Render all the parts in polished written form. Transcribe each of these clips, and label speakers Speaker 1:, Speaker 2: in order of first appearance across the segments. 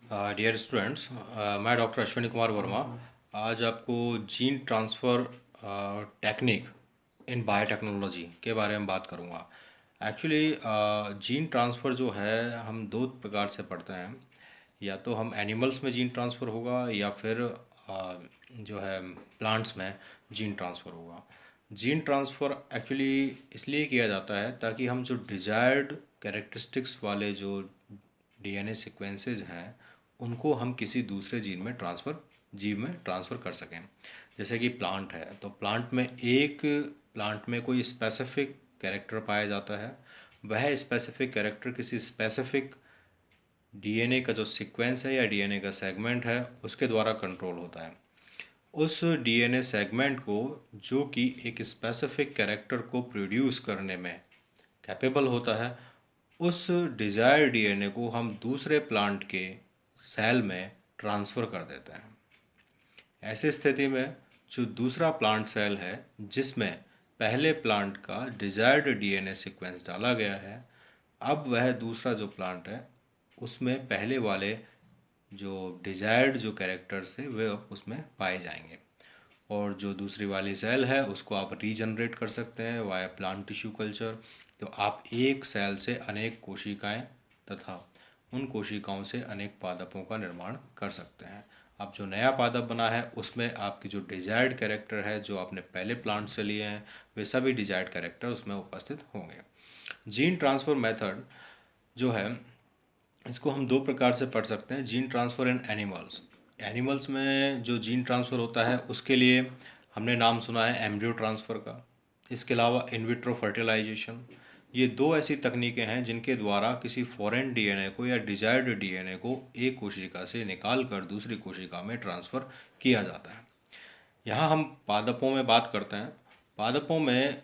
Speaker 1: Dear students, मैं doctor Ashwini Kumar Verma आज आपको gene transfer technique in biotechnology के बारे में बात करूंगा। एक्चुअली जीन ट्रांसफ़र जो है हम दो प्रकार से पढ़ते हैं। या तो हम एनिमल्स में जीन ट्रांसफ़र होगा या फिर जो है प्लांट्स में जीन ट्रांसफ़र होगा। जीन ट्रांसफ़र एक्चुअली इसलिए किया जाता है ताकि हम जो डिज़ायर्ड कैरेक्टरिस्टिक्स वाले जो डीएनए सीक्वेंसेस हैं उनको हम किसी दूसरे जीव में ट्रांसफ़र कर सकें। जैसे कि प्लांट है तो प्लांट में कोई स्पेसिफिक कैरेक्टर पाया जाता है। वह स्पेसिफिक कैरेक्टर किसी स्पेसिफिक डीएनए का जो सीक्वेंस है या डीएनए का सेगमेंट है उसके द्वारा कंट्रोल होता है। उस डीएनए सेगमेंट को जो कि एक स्पेसिफिक कैरेक्टर को प्रोड्यूस करने में कैपेबल होता है, उस डिज़ायर डीएनए को हम दूसरे प्लांट के सेल में ट्रांसफ़र कर देते हैं। ऐसी स्थिति में जो दूसरा प्लांट सेल है जिसमें पहले प्लांट का डिज़ायर्ड डीएनए सीक्वेंस डाला गया है, अब वह दूसरा जो प्लांट है उसमें पहले वाले जो डिज़ायर्ड जो कैरेक्टर्स है वे उसमें पाए जाएंगे। और जो दूसरी वाली सेल है उसको आप रीजनरेट कर सकते हैं वाया प्लांट टिश्यू कल्चर। तो आप एक सेल से अनेक कोशिकाएं तथा उन कोशिकाओं से अनेक पादपों का निर्माण कर सकते हैं। अब जो नया पादप बना है उसमें आपकी जो डिजायर्ड कैरेक्टर है जो आपने पहले प्लांट से लिए हैं वे सभी डिजायर्ड कैरेक्टर उसमें उपस्थित होंगे। जीन ट्रांसफर मेथड जो है इसको हम दो प्रकार से पढ़ सकते हैं। जीन ट्रांसफ़र इन एनिमल्स, एनिमल्स में जो जीन ट्रांसफ़र होता है उसके लिए हमने नाम सुना है एम्ब्रियो ट्रांसफ़र का। इसके अलावा इन विट्रो फर्टिलाइजेशन, ये दो ऐसी तकनीकें हैं जिनके द्वारा किसी फॉरेन डीएनए को या डिजायर्ड डीएनए को एक कोशिका से निकाल कर दूसरी कोशिका में ट्रांसफ़र किया जाता है। यहाँ हम पादपों में बात करते हैं। पादपों में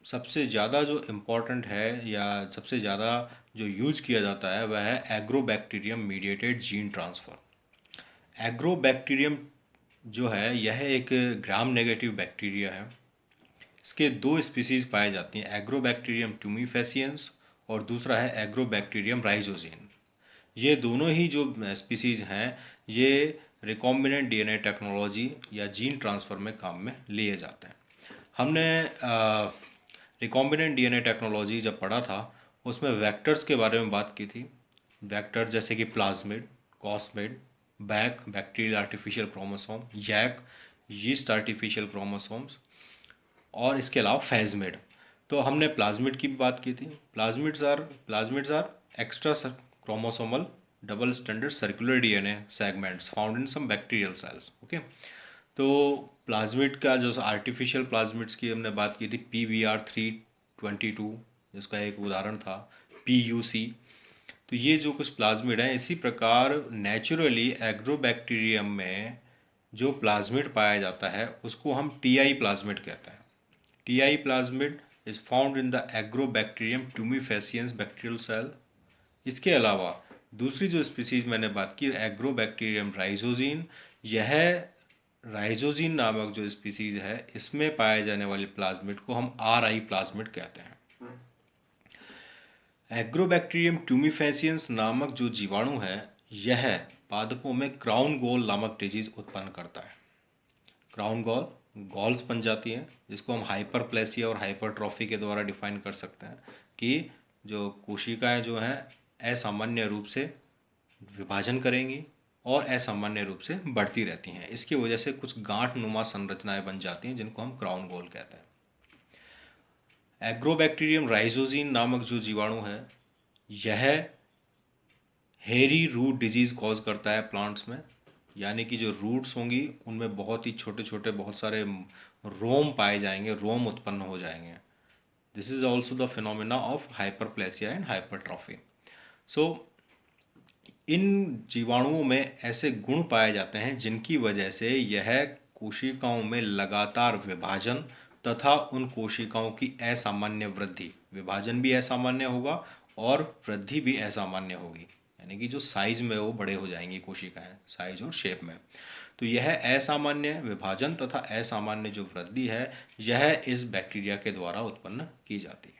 Speaker 1: सबसे ज़्यादा जो इम्पोर्टेंट है या सबसे ज़्यादा जो यूज किया जाता है वह है agrobacterium mediated gene transfer. Agrobacterium जो है यह एक ग्राम नेगेटिव बैक्टीरिया है। इसके दो स्पीसीज पाई जाती हैं, एग्रोबैक्टीरियम ट्यूमीफेसियंस और दूसरा है एग्रोबैक्टीरियम राइजोजिन। ये दोनों ही जो स्पीसीज हैं ये रिकॉम्बिनेंट डीएनए टेक्नोलॉजी या जीन ट्रांसफ़र में काम में लिए जाते हैं। हमने रिकॉम्बिनेंट डीएनए टेक्नोलॉजी जब पढ़ा था उसमें वेक्टर्स के बारे में बात की थी। वेक्टर जैसे कि plasmid, cosmid, BAC bacterial artificial chromosome, YAC yeast artificial chromosomes और इसके अलावा फेजमिड। तो हमने प्लाज्मिड की भी बात की थी। Plasmids are extra chromosomal double standard circular DNA segments found in some bacterial cells. Okay, तो प्लाज्मिड का जो आर्टिफिशियल प्लाज्मिड्स की हमने बात की थी PBr322, जिसका एक उदाहरण था PUC। तो ये जो कुछ प्लाज्मिड हैं, इसी प्रकार नेचुरली एग्रोबैक्टीरियम में जो प्लाज्मिड पाया जाता है उसको हम TI प्लाज्मिड कहते हैं। TI plasmid is found in the agrobacterium tumefaciens bacterial cell. इसके अलावा दूसरी जो स्पीसीज मैंने बात की एग्रोबैक्टीरियम राइजोजिन, यह राइजोजिन नामक जो स्पीसीज है इसमें पाए जाने वाले प्लाज्मिड को हम RI प्लाज्मिड कहते हैं। एग्रोबैक्टीरियम ट्यूमीफेसियंस नामक जो जीवाणु है यह पादपों में क्राउन गॉल नामक डिजीज उत्पन्न करता है। क्राउन गॉल, गॉल्स बन जाती हैं जिसको हम हाइपरप्लेसिया और हाइपरट्रॉफी के द्वारा डिफाइन कर सकते हैं कि जो कोशिकाएं जो हैं असामान्य रूप से विभाजन करेंगी और असामान्य रूप से बढ़ती रहती हैं। इसकी वजह से कुछ गांठ नुमा संरचनाएं बन जाती हैं जिनको हम क्राउन गॉल कहते हैं। एग्रोबैक्टीरियम राइजोजिन नामक जो जीवाणु है यह हेरी रूट डिजीज कॉज करता है प्लांट्स में, यानी कि जो रूट्स होंगी उनमें बहुत ही छोटे छोटे बहुत सारे रोम पाए जाएंगे, रोम उत्पन्न हो जाएंगे। This is also the phenomena of hyperplasia and hypertrophy. So इन जीवाणुओं में ऐसे गुण पाए जाते हैं जिनकी वजह से यह कोशिकाओं में लगातार विभाजन तथा उन कोशिकाओं की असामान्य वृद्धि, विभाजन भी असामान्य होगा और वृद्धि भी असामान्य होगी, यानी कि जो साइज में वो बड़े हो जाएंगी कोशिकाएं, साइज और शेप में। तो यह असामान्य विभाजन तथा असामान्य जो वृद्धि है यह इस बैक्टीरिया के द्वारा उत्पन्न की जाती है।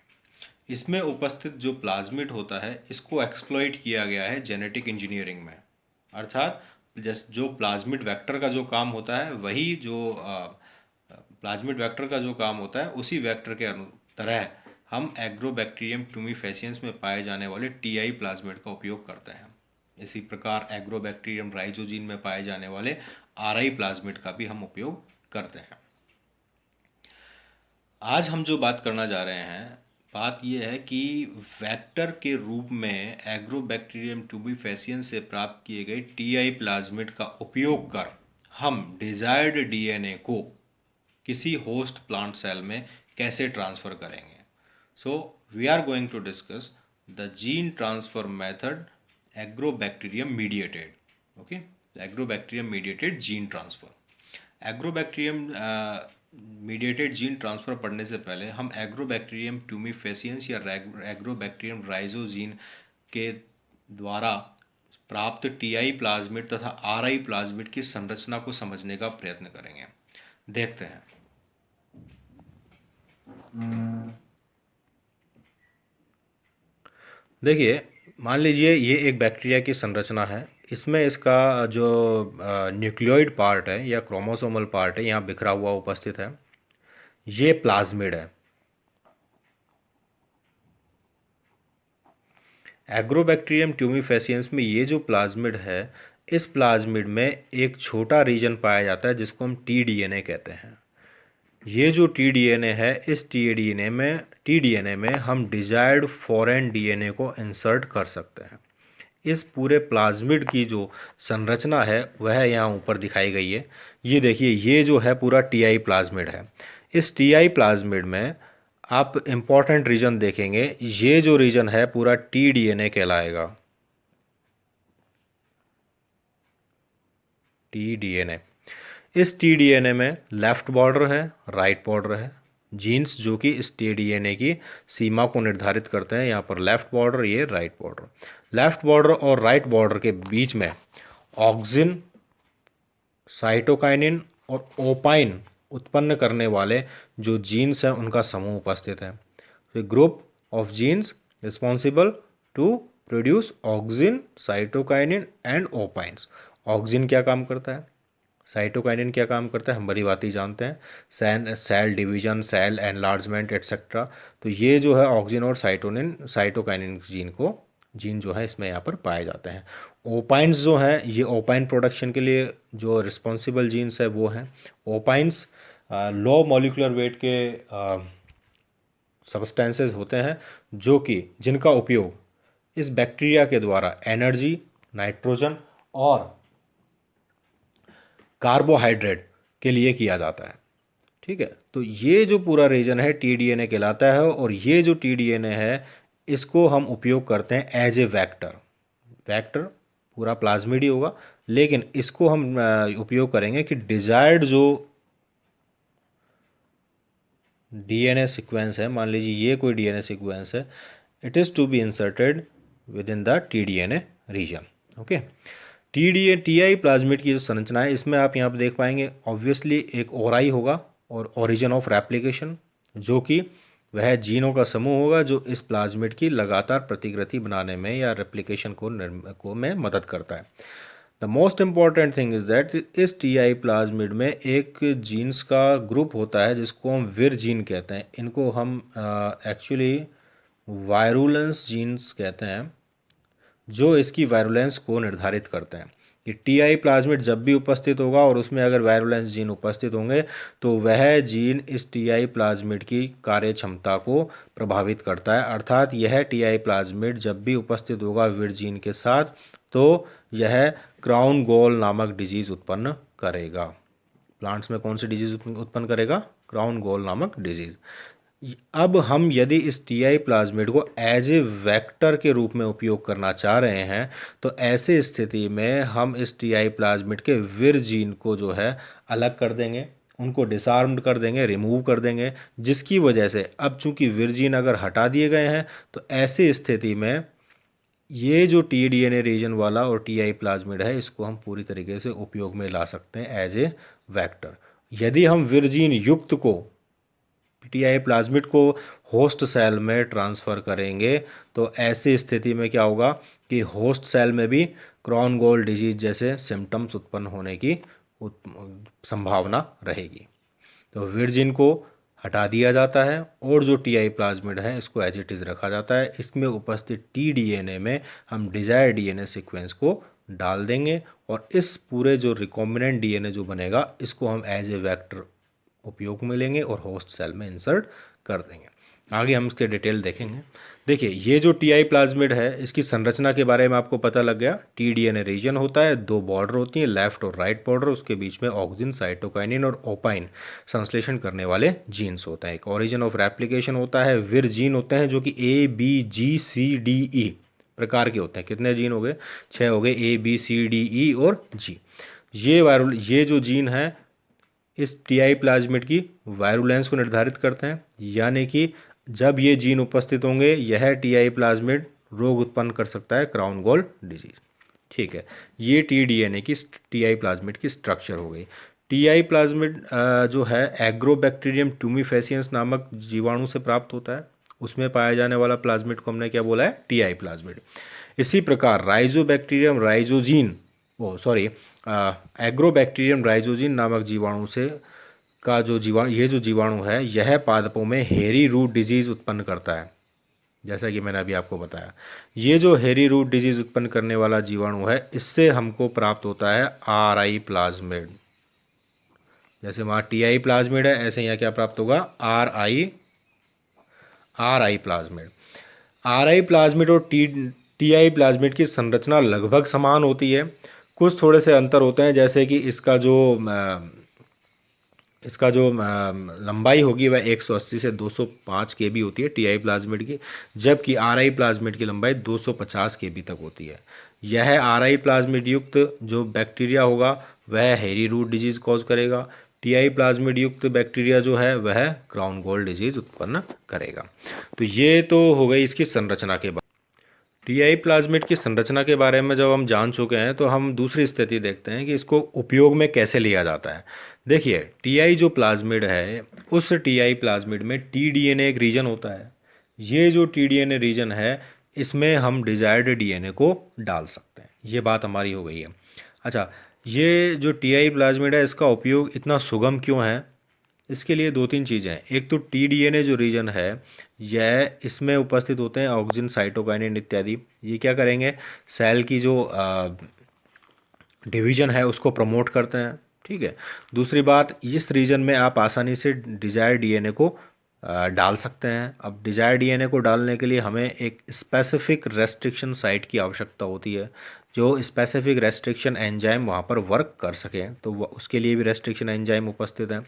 Speaker 1: इसमें उपस्थित जो प्लाज्मिड होता है इसको एक्सप्लॉइट किया गया है जेनेटिक इंजीनियरिंग में। अर्थात जैसे जो प्लाज्मिड वेक्टर का जो काम होता है वही जो प्लाज्मिड वेक्टर का जो काम होता है उसी वेक्टर के तरह हम एग्रोबैक्टीरियम ट्यूमीफेसियंस में पाए जाने वाले टीआई प्लाज्मिड का उपयोग करते हैं। इसी प्रकार एग्रोबैक्टीरियम राइजोजीन में पाए जाने वाले आरआई प्लाज्मिड का भी हम उपयोग करते हैं। आज हम जो बात करना जा रहे हैं, बात यह है कि वेक्टर के रूप में एग्रोबैक्टीरियम ट्यूबिफेसियंस से प्राप्त किए गए टीआई प्लाज्मिड का उपयोग कर हम डिजायर्ड डीएनए को किसी होस्ट प्लांट सेल में कैसे ट्रांसफर करेंगे। So we are going to discuss the gene transfer method agrobacterium mediated. Okay, agrobacterium mediated gene transfer. Agrobacterium mediated gene transfer पढ़ने से पहले हम एग्रोबैक्टीरियम ट्यूमीफेसियंस या एग्रोबैक्टीरियम राइजोजीन के द्वारा प्राप्त टीआई प्लाज्मिड तथा आरआई प्लाज्मिड की संरचना को समझने का प्रयत्न करेंगे। देखते हैं। देखिए, मान लीजिए ये एक बैक्टीरिया की संरचना है। इसमें इसका जो न्यूक्लियोइड पार्ट है या क्रोमोसोमल पार्ट है यहाँ बिखरा हुआ उपस्थित है। ये प्लाज्मिड है। एग्रोबैक्टीरियम ट्यूमीफेसियंस में ये जो प्लाज्मिड है, इस प्लाज्मिड में एक छोटा रीजन पाया जाता है जिसको हम टीडीएनए कहते हैं। ये जो टीडीएनए है, इस टीडीएनए में हम डिजायर्ड फॉरेन डीएनए को इंसर्ट कर सकते हैं। इस पूरे प्लाज्मिड की जो संरचना है वह यहाँ ऊपर दिखाई गई है। ये देखिए, ये जो है पूरा टीआई प्लाज्मिड है। इस टीआई प्लाज्मिड में आप इम्पॉर्टेंट रीजन देखेंगे, ये जो रीजन है पूरा टीडीएनए कहलाएगा। टीडीएनए। इस टीडीएनए में लेफ्ट बॉर्डर है, राइट बॉर्डर है। जीन्स जो कि इस टीडीएनए की सीमा को निर्धारित करते हैं, यहाँ पर लेफ्ट बॉर्डर, ये राइट बॉर्डर। लेफ्ट बॉर्डर और राइट बॉर्डर के बीच में ऑक्सिन, साइटोकाइनिन और ओपाइन उत्पन्न करने वाले जो जीन्स हैं उनका समूह उपस्थित है। Group of genes responsible to produce auxin, cytokinin and opines. Auxin क्या काम करता है, साइटोकाइनिन क्या काम करता है, हम भली बात ही जानते हैं, cell division, cell enlargement etcetera. तो ये जो है ऑक्सिन और साइटोकाइनिन जीन जो है इसमें यहाँ पर पाए जाते हैं। ओपाइंस जो हैं, ये ओपाइन प्रोडक्शन के लिए जो रिस्पॉन्सिबल जीन्स है वो हैं। ओपाइंस लो मॉलिक्यूलर वेट के सब्सटेंसेस होते हैं जिनका उपयोग इस बैक्टीरिया के द्वारा एनर्जी, नाइट्रोजन और कार्बोहाइड्रेट के लिए किया जाता है। ठीक है, तो ये जो पूरा रीजन है टीडीएनए कहलाता है और ये जो टीडीएनए है इसको हम उपयोग करते हैं एज ए वेक्टर पूरा प्लाज्मिड ही होगा, लेकिन इसको हम उपयोग करेंगे कि डिजायर्ड जो डीएनए सीक्वेंस है, मान लीजिए ये कोई डीएनए सीक्वेंस है, it is to be inserted within the T DNA region. Okay, Ti plasmid की जो संरचना है इसमें आप यहाँ पर देख पाएंगे ऑब्वियसली एक ओराई होगा और ओरिजिन ऑफ रेप्लिकेशन, जो कि वह जीनों का समूह होगा जो इस प्लाज्मिड की लगातार प्रतिकृति बनाने में या रेप्लिकेशन को में मदद करता है। The most important thing is that इस टीआई प्लाज्मिड में एक जीन्स का ग्रुप होता है जिसको हम विर जीन कहते हैं। इनको हम एक्चुअली वायरुलेंस जीन्स कहते हैं, जो इसकी वायरुलेंस को निर्धारित करते हैं कि टीआई प्लाज्मिड जब भी उपस्थित होगा और उसमें अगर वायरुलेंस जीन उपस्थित होंगे तो वह जीन इस टीआई प्लाज्मिड की कार्य क्षमता को प्रभावित करता है। अर्थात यह टीआई प्लाज्मिड जब भी उपस्थित होगा विर जीन के साथ तो यह क्राउन गॉल नामक डिजीज उत्पन्न करेगा। प्लांट्स में कौन सी डिजीज उत्पन्न करेगा, क्राउन गॉल नामक डिजीज। अब हम यदि इस टीआई प्लाज्मिड को एज ए वेक्टर के रूप में उपयोग करना चाह रहे हैं तो ऐसे स्थिति में हम इस टीआई प्लाज्मिड के विर जीन को जो है अलग कर देंगे, उनको डिसआर्म्ड कर देंगे, रिमूव कर देंगे, जिसकी वजह से अब चूंकि विर जीन अगर हटा दिए गए हैं तो ऐसी स्थिति में ये जो टीडीएनए रीजन वाला और टीआई प्लाज्मिड है इसको हम पूरी तरीके से उपयोग में ला सकते हैं एज ए वेक्टर। यदि हम विर जीन युक्त को टीआई प्लाज्मिड को होस्ट सेल में ट्रांसफ़र करेंगे तो ऐसी स्थिति में क्या होगा कि होस्ट सेल में भी क्रॉन गोल डिजीज जैसे सिम्टम्स उत्पन्न होने की संभावना रहेगी। तो विरजिन को हटा दिया जाता है और जो टीआई प्लाज्मिड है इसको एज इट इज़ रखा जाता है। इसमें उपस्थित टीडीएनए में हम डिजायर डीएनए सीक्वेंस को डाल देंगे और इस पूरे जो रिकॉम्बिनेंट डीएनए जो बनेगा इसको हम एज ए वेक्टर उपयोग में लेंगे और होस्ट सेल में इंसर्ट कर देंगे। आगे हम इसके डिटेल देखेंगे। देखिए, ये जो टीआई प्लाज्मिड है इसकी संरचना के बारे में आपको पता लग गया। टीडीएनए रीजन होता है, दो बॉर्डर होती हैं, लेफ्ट और राइट बॉर्डर, उसके बीच में ऑक्सिन, साइटोकाइनिन और ओपाइन संश्लेषण करने वाले जीन्स होते हैं। एक ओरिजिन ऑफ रेप्लिकेशन होता है, विर जीन होते हैं जो कि ABGCDE प्रकार के होते हैं। कितने जीन हो गए? 6 हो गए, ABCDE और G। ये जो जीन है इस टीआई प्लाज्मिड की वायरुलेंस को निर्धारित करते हैं, यानी कि जब ये जीन उपस्थित होंगे यह टीआई प्लाज्मिड रोग उत्पन्न कर सकता है, क्राउन गोल डिजीज। ठीक है, ये टीडीएनए की टीआई प्लाज्मिड की स्ट्रक्चर हो गई। टीआई प्लाज्मिड जो है एग्रोबैक्टीरियम ट्यूमीफेसियंस नामक जीवाणु से प्राप्त होता है। उसमें पाया जाने वाला प्लाज्मिड को हमने क्या बोला है? TI plasmid. इसी प्रकार राइजोबैक्टीरियम राइजोजीन एग्रोबैक्टीरियम राइजोजीन नामक जीवाणु से का जो जीवाणु है यह पादपों में हेरी रूट डिजीज उत्पन्न करता है। जैसा कि मैंने अभी आपको बताया, ये जो हेरी रूट डिजीज उत्पन्न करने वाला जीवाणु है इससे हमको प्राप्त होता है RI प्लाज्मिड। जैसे वहाँ TI प्लाज्मिड है, ऐसे यहाँ क्या प्राप्त होगा? RI plasmid. RI प्लाज्मिड और TI प्लाज्मिड की संरचना लगभग समान होती है। कुछ थोड़े से अंतर होते हैं, जैसे कि इसका जो लंबाई होगी वह 180 से 205 केबी होती है टीआई प्लाज्मिड की, जबकि RI प्लाज्मिड की लंबाई 250 केबी तक होती है। यह RI प्लाज्मिड युक्त जो बैक्टीरिया होगा वह हेरी रूट डिजीज कॉज करेगा। टीआई प्लाज्मिड युक्त बैक्टीरिया जो है वह क्राउन गोल डिजीज उत्पन्न करेगा। तो ये तो हो गई इसकी संरचना के बारे। टीआई प्लाज्मिड की संरचना के बारे में जब हम जान चुके हैं तो हम दूसरी स्थिति देखते हैं कि इसको उपयोग में कैसे लिया जाता है। देखिए, टीआई जो प्लाज्मिड है उस टीआई प्लाज्मिड में टीडीएनए एक रीजन होता है। ये जो टीडीएनए रीजन है इसमें हम डिजायर्ड डीएनए को डाल सकते हैं। ये बात हमारी हो गई है। अच्छा, ये जो टीआई प्लाज्मिड है इसका उपयोग इतना सुगम क्यों है? इसके लिए दो तीन चीज़ें हैं। एक तो टीडीएनए जो रीजन है यह इसमें उपस्थित होते हैं ऑक्सिन, साइटोकाइनिन इत्यादि। ये क्या करेंगे? सेल की जो डिवीजन है उसको प्रमोट करते हैं। ठीक है। दूसरी बात, इस रीजन में आप आसानी से डिजायर डीएनए को डाल सकते हैं। अब डिजायर डीएनए को डालने के लिए हमें एक स्पेसिफिक रेस्ट्रिक्शन साइट की आवश्यकता होती है, जो स्पेसिफिक रेस्ट्रिक्शन एंजाइम वहाँ पर वर्क कर सकें। तो उसके लिए भी रेस्ट्रिक्शन एंजाइम उपस्थित हैं।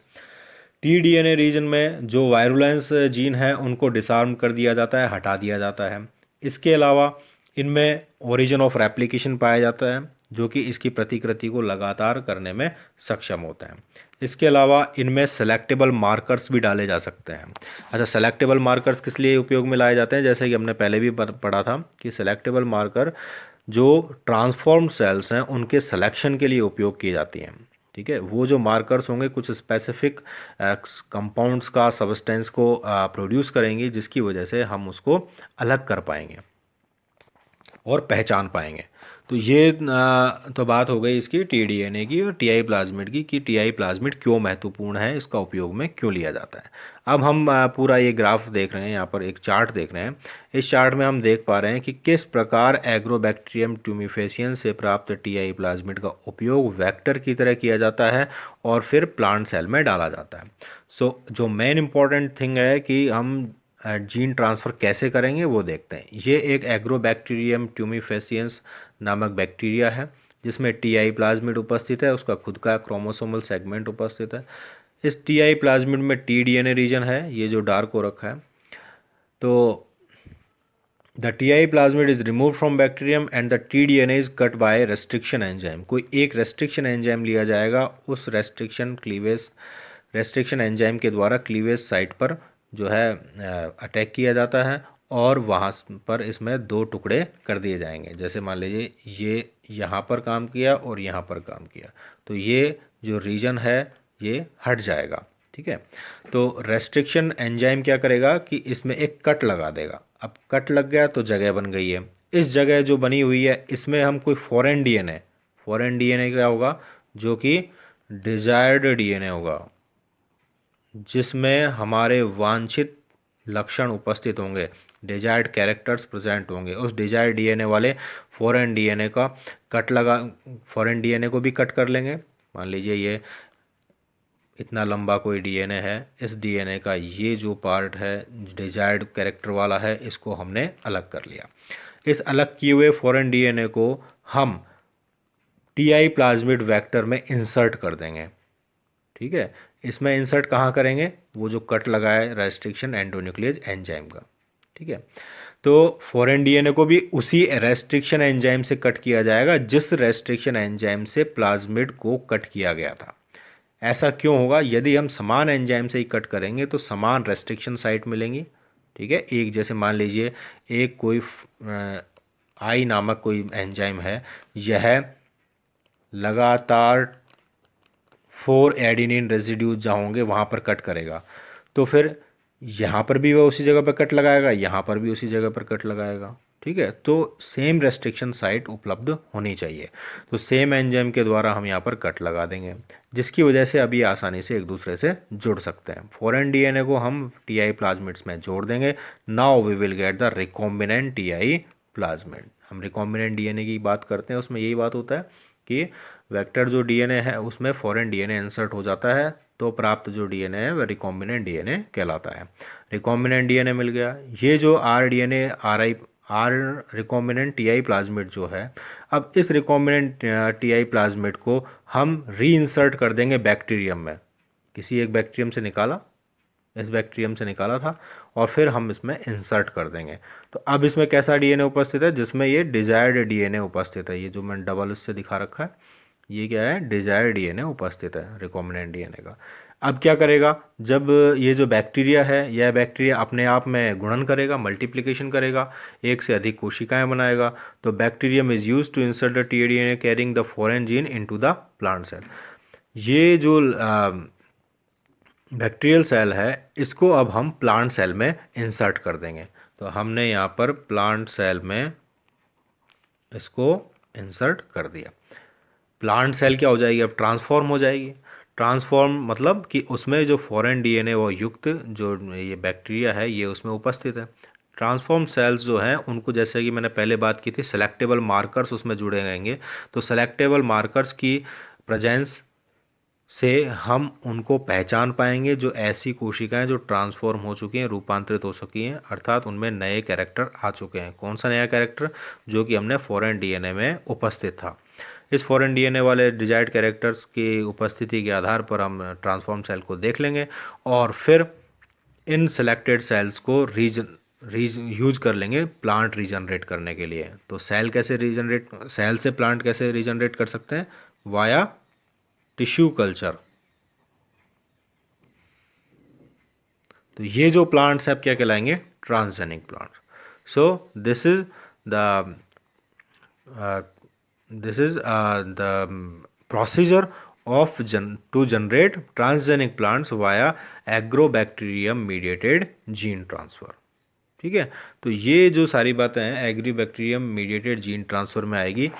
Speaker 1: टीडीएनए रीजन में जो वायरुलेंस जीन है उनको डिसआर्म कर दिया जाता है, हटा दिया जाता है। इसके अलावा इनमें ओरिजिन ऑफ रेप्लिकेशन पाया जाता है जो कि इसकी प्रतिकृति को लगातार करने में सक्षम होते हैं। इसके अलावा इनमें सेलेक्टेबल मार्कर्स भी डाले जा सकते हैं। अच्छा, सेलेक्टेबल मार्कर्स किस लिए उपयोग में लाए जाते हैं? जैसे कि हमने पहले भी पढ़ा था कि सेलेक्टेबल मार्कर जो ट्रांसफॉर्म्ड सेल्स हैं उनके सिलेक्शन के लिए उपयोग की जाती हैं। ठीक है, वो जो मार्कर्स होंगे कुछ स्पेसिफिक कंपाउंड्स का, सब्सटेंस को प्रोड्यूस करेंगे जिसकी वजह से हम उसको अलग कर पाएंगे और पहचान पाएंगे। तो ये तो बात हो गई इसकी टीडीएनए की और टीआई प्लाज्मिड की कि टीआई प्लाज्मिड क्यों महत्वपूर्ण है, इसका उपयोग में क्यों लिया जाता है। अब हम पूरा ये ग्राफ देख रहे हैं, यहाँ पर एक चार्ट देख रहे हैं। इस चार्ट में हम देख पा रहे हैं कि किस प्रकार एग्रोबैक्टीरियम ट्यूमीफेसियन से प्राप्त टीआई प्लाज्मिड का उपयोग वेक्टर की तरह किया जाता है और फिर प्लांट सेल में डाला जाता है। सो जो मेन इंपॉर्टेंट थिंग है कि हम जीन ट्रांसफ़र कैसे करेंगे वो देखते हैं। ये एक एग्रोबैक्टीरियम ट्यूमीफेसियंस नामक बैक्टीरिया है जिसमें टीआई प्लाज्मिड उपस्थित है, उसका खुद का क्रोमोसोमल सेगमेंट उपस्थित है। इस टीआई प्लाज्मिड में टीडीएनए रीजन है, ये जो डार्क हो रखा है। तो the TI plasmid is remove from bacterium and the T-DNA is cut by restriction enzyme. कोई एक रेस्ट्रिक्शन एंजाइम लिया जाएगा, उस रेस्ट्रिक्शन एंजाइम के द्वारा क्लीवेज साइट पर जो है अटैक किया जाता है और वहाँ पर इसमें दो टुकड़े कर दिए जाएंगे। जैसे मान लीजिए ये यहाँ पर काम किया और यहाँ पर काम किया, तो ये जो रीजन है ये हट जाएगा। ठीक है, तो रेस्ट्रिक्शन एंजाइम क्या करेगा कि इसमें एक कट लगा देगा। अब कट लग गया तो जगह बन गई है।
Speaker 2: इस जगह जो बनी हुई है इसमें हम कोई फॉरेन डीएनए क्या होगा, जो कि डिजायर्ड डीएनए होगा, जिसमें हमारे वांछित लक्षण उपस्थित होंगे, डिजायर्ड कैरेक्टर्स प्रेजेंट होंगे। उस डिजायर्ड डीएनए वाले फॉरेन डीएनए का फॉरेन डीएनए को भी कट कर लेंगे। मान लीजिए ये इतना लंबा कोई डीएनए है, इस डीएनए का ये जो पार्ट है डिजायर्ड कैरेक्टर वाला है, इसको हमने अलग कर लिया। इस अलग किए हुए फॉरेन डीएनए को हम टीआई प्लाज्मिड वेक्टर में इंसर्ट कर देंगे। ठीक है, इसमें इंसर्ट कहाँ करेंगे, वो जो कट लगा है रेस्ट्रिक्शन एंडोन्यूक्लियस एंजाइम का। ठीक है, तो फॉरेन डीएनए को भी उसी रेस्ट्रिक्शन एंजाइम से कट किया जाएगा जिस रेस्ट्रिक्शन एंजाइम से प्लाज्मिड को कट किया गया था। ऐसा क्यों होगा, यदि हम समान एंजाइम से ही कट करेंगे तो समान रेस्ट्रिक्शन साइट मिलेंगी। ठीक है, एक जैसे मान लीजिए एक कोई आई नामक कोई एंजाइम है, यह लगातार 4 एडिनिन रेजिड्यूज जहाँ होंगे वहाँ पर कट करेगा, तो फिर यहाँ पर भी वह उसी जगह पर कट लगाएगा, यहाँ पर भी उसी जगह पर कट लगाएगा। ठीक है, तो सेम रेस्ट्रिक्शन साइट उपलब्ध होनी चाहिए, तो सेम एंजाइम के द्वारा हम यहाँ पर कट लगा देंगे, जिसकी वजह से अभी आसानी से एक दूसरे से जुड़ सकते हैं। फॉरेन डीएनए को हम टीआई प्लाज्मिड्स में जोड़ देंगे। Now we will get the recombinant Ti plasmid. हम रिकॉम्बिनेंट डीएनए की बात करते हैं, उसमें यही बात होता है कि वेक्टर जो डीएनए है उसमें फॉरेन डीएनए इंसर्ट हो जाता है, तो प्राप्त जो डीएनए है वह रिकॉम्बिनेंट डीएनए कहलाता है। रिकॉम्बिनेंट डीएनए मिल गया। ये जो आर रिकॉम्बिनेंट टीआई प्लाज्मिड जो है, अब इस रिकॉम्बिनेंट टीआई प्लाज्मिड को हम री इंसर्ट कर देंगे बैक्टीरियम में। किसी एक बैक्टीरियम से निकाला, इस बैक्टीरियम से निकाला था, और फिर हम इसमें इंसर्ट कर देंगे। तो अब इसमें कैसा डीएनए उपस्थित है, जिसमें ये डिजायर्ड डीएनए उपस्थित है। ये जो मैंने डबल उससे दिखा रखा है, ये क्या है, डिजायर्ड डीएनए उपस्थित है रिकॉम्बिनेंट डीएनए का। अब क्या करेगा, जब ये जो बैक्टीरिया है, यह बैक्टीरिया अपने आप में गुणन करेगा, मल्टीप्लिकेशन करेगा, एक से अधिक कोशिकाएं बनाएगा, तो bacterium is use to insert the T DNA carrying the foreign gene into the plant cell. ये जो बैक्टीरियल सेल है, इसको अब हम प्लांट सेल में इंसर्ट कर देंगे। तो हमने यहाँ पर प्लांट सेल में इसको इंसर्ट कर दिया। प्लांट सेल क्या हो जाएगी, अब ट्रांसफॉर्म हो जाएगी। ट्रांसफॉर्म मतलब कि उसमें जो फॉरेन डीएनए वो युक्त जो ये बैक्टीरिया है ये उसमें उपस्थित है। ट्रांसफॉर्म सेल्स जो हैं उनको, जैसे कि मैंने पहले बात की थी, सेलेक्टेबल मार्कर्स उसमें जुड़े रहेंगे। तो सेलेक्टेबल मार्कर्स की प्रेजेंस से हम उनको पहचान पाएंगे, जो ऐसी कोशिकाएं जो ट्रांसफॉर्म हो चुकी हैं, रूपांतरित हो चुकी हैं, अर्थात उनमें नए कैरेक्टर आ चुके हैं। कौन सा नया कैरेक्टर, जो कि हमने फॉरेन डीएनए में उपस्थित था। इस फॉरेन डीएनए वाले डिजायर्ड कैरेक्टर्स की उपस्थिति के आधार पर हम ट्रांसफॉर्म सेल को देख लेंगे, और फिर इन सेलेक्टेड सेल्स को यूज कर लेंगे प्लांट रीजनरेट करने के लिए। तो सेल से प्लांट कैसे रीजनरेट कर सकते हैं, वाया टिश्यू कल्चर। तो ये जो प्लांट्स हैं अब क्या कहलाएंगे, transgenic plant. So this is the procedure of to generate transgenic plants via agrobacterium mediated gene transfer. ठीक है, तो ये जो सारी बातें हैं एग्रीबैक्टीरियम मीडिएटेड जीन ट्रांसफर में आएगी।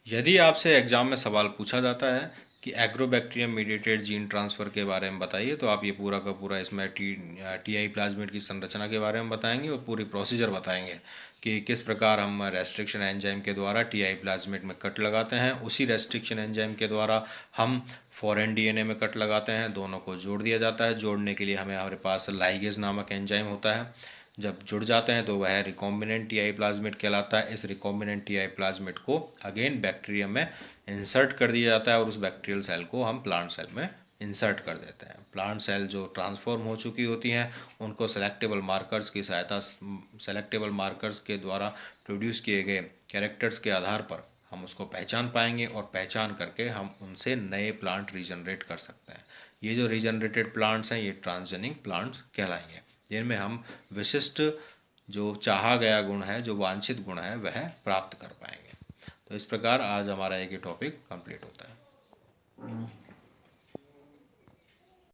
Speaker 1: यदि आपसे एग्जाम में सवाल पूछा जाता है कि एग्रोबैक्टीरियम मीडिएटेड जीन ट्रांसफ़र के बारे में बताइए, तो आप ये पूरा का पूरा इसमें टीआई प्लाज्मिड की संरचना के बारे में बताएंगे और पूरी प्रोसीजर बताएंगे कि किस प्रकार हम रेस्ट्रिक्शन एंजाइम के द्वारा टीआई प्लाज्मिड में कट लगाते हैं, उसी रेस्ट्रिक्शन एंजाइम के द्वारा हम फॉरेन डीएनए में कट लगाते हैं, दोनों को जोड़ दिया जाता है। जोड़ने के लिए हमारे पास लाइगेज नामक एंजाइम होता है। जब जुड़ जाते हैं तो वह रिकॉम्बिनेंट टीआई प्लाज्मिड कहलाता है। इस रिकॉम्बिनेंट टीआई प्लाज्मिड को अगेन बैक्टीरियम में इंसर्ट कर दिया जाता है, और उस बैक्टीरियल सेल को हम प्लांट सेल में इंसर्ट कर देते हैं। प्लांट सेल जो ट्रांसफॉर्म हो चुकी होती हैं उनको सेलेक्टेबल मार्कर्स की सहायता सेलेक्टेबल मार्कर्स के द्वारा प्रोड्यूस किए गए कैरेक्टर्स के आधार पर हम उसको पहचान पाएंगे, और पहचान करके हम उनसे नए प्लांट रीजनरेट कर सकते हैं। ये जो रीजनरेटेड प्लांट्स हैं ये ट्रांसजेनिक प्लांट्स कहलाएंगे, जिनमें हम विशिष्ट जो चाहा गया गुण है, जो वांछित गुण है, वह प्राप्त कर पाएंगे। तो इस प्रकार आज हमारा एक ये टॉपिक कंप्लीट होता है।